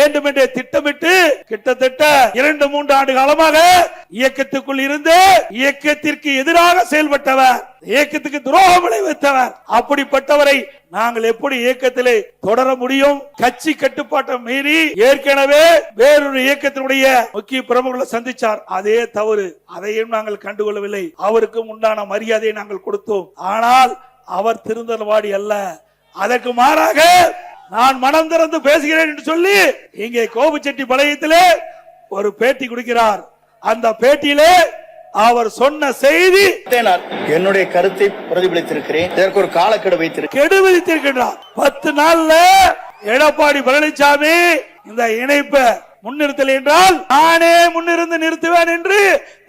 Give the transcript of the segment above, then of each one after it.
வேண்டுமென்றே திட்டமிட்டு கிட்டத்தட்ட 2-3 ஆண்டு காலமாக இயக்கத்துக்குள் இருந்து இயக்கத்திற்கு எதிராக செயல்பட்டவர், இயக்கத்துக்கு துரோகம் விளைவித்தவர். அப்படிப்பட்டவரை நாங்கள் எப்படி இயக்கத்திலே தொடர முடியும்? கட்சி கட்டுப்பாட்டை மீறி ஏற்கனவே வேறொரு இயக்கத்தினுடைய முக்கிய பிரமுகர்களை சந்திச்சார். அதே தவறு, அதையும் நாங்கள் கண்டுகொள்ளவில்லை. அவருக்கும் உண்டான மரியாதையை நாங்கள் கொடுத்தோம். ஆனால் அவர் திருந்தல்வாடி அல்ல. அதற்கு மாறாக நான் மனம் திறந்து பேசுகிறேன் என்று சொல்லி இங்கே கோபிச்செட்டிப்பாளையத்திலே ஒரு பேட்டி கொடுக்கிறார். அந்த பேட்டியிலே அவர் சொன்ன செய்தி, என்னுடைய கருத்தை பிரதிபலித்திருக்கிறேன், இதற்கு ஒரு காலக்கெடு விதித்திருக்கிறார். 10 நாள்ல எடப்பாடி பழனிசாமி இந்த இணைப்பை முன்னிறுத்தல் என்றால் நானே முன்னிருந்து நிறுத்துவேன் என்று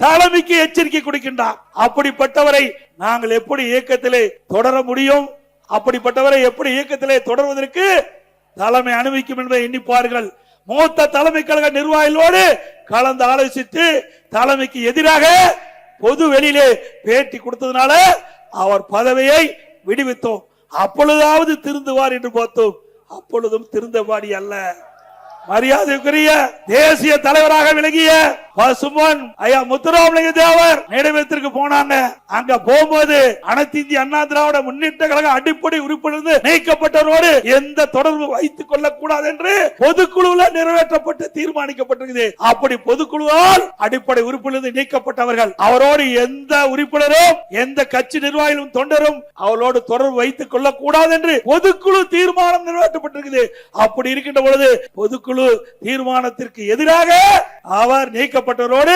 தலைமைக்கு எச்சரிக்கை கொடுக்கின்றார். அப்படிப்பட்டவரை நாங்கள் எப்படி இயக்கத்திலே தொடர முடியும்? அப்படிப்பட்டவரை எப்படி இயக்கத்திலே தொடர்வதற்கு தலைமை அனுமதிக்கும் என்பதை எண்ணிப்பார்கள். மூத்த தலைமை கழக நிர்வாகிகளோடு கலந்து ஆலோசித்து தலைமைக்கு எதிராக பொது வெளியிலே பேட்டி கொடுத்ததுனால அவர் பதவியை விடுவித்தோம். அப்பொழுதாவது திருந்துவார் என்று பார்த்தோம். அப்பொழுதும் திருந்தவாடி அல்ல. மரியாதைக்குரிய தேசிய தலைவராக விளங்கிய பசுமன் ஐயா முத்துராமலிங்க தேவர் நினைவிடத்திற்கு போனாங்க. அங்க போகும்போது அனைத்து இந்திய அண்ணா திராவிட முன்னேற்ற கழக அடிப்படை உறுப்பினர் நீக்கப்பட்டவரோடு எந்த தொடர்பு வைத்துக் கொள்ளக்கூடாது என்று பொதுக்குழுவில் நிறைவேற்றப்பட்டு தீர்மானிக்கப்பட்டிருக்கிறது. அப்படி பொதுக்குழுவால் அடிப்படை உறுப்பினர் நீக்கப்பட்டவர்கள், அவரோடு எந்த உறுப்பினரும் எந்த கட்சி நிர்வாகிகளும் தொண்டரும் அவரோடு தொடர்பு வைத்துக் கொள்ளக்கூடாது என்று பொதுக்குழு தீர்மானம் நிறைவேற்றப்பட்டிருக்கிறது. அப்படி இருக்கின்ற பொழுது பொதுக்குழு தீர்மானத்திற்கு எதிராக அவர் நீக்கப்பட்டவரோடு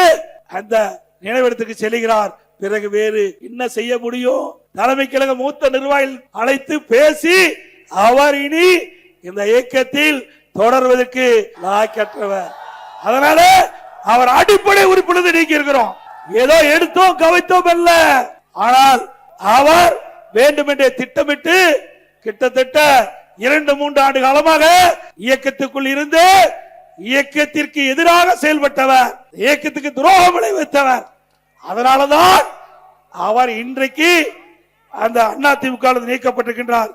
அந்த நினைவிடத்துக்கு செல்கிறார். பிறகு வேறு என்ன செய்ய முடியும்? தலைமை கழக மூத்த நிர்வாகிகள் அழைத்து பேசி அவர் இனி இந்த இயக்கத்தில் தொடர்வதற்கு லாயக்கற்றவர். அதனால அவர் அடிப்படை உறுப்பினர் நீக்கி இருக்கிறோம். ஏதோ எடுத்தோம் கவித்தோம் அல்ல. ஆனால் அவர் வேண்டுமென்றே திட்டமிட்டு கிட்டத்தட்ட 2-3 ஆண்டு காலமாக இயக்கத்துக்குள் இருந்து இயக்கத்திற்கு எதிராக செயல்பட்டவர், இயக்கத்துக்கு துரோகம் விளைவித்தவர். அதனாலதான் அவர் இன்றைக்கு அந்த அதிமுக நீக்கப்பட்டிருக்கின்றார்.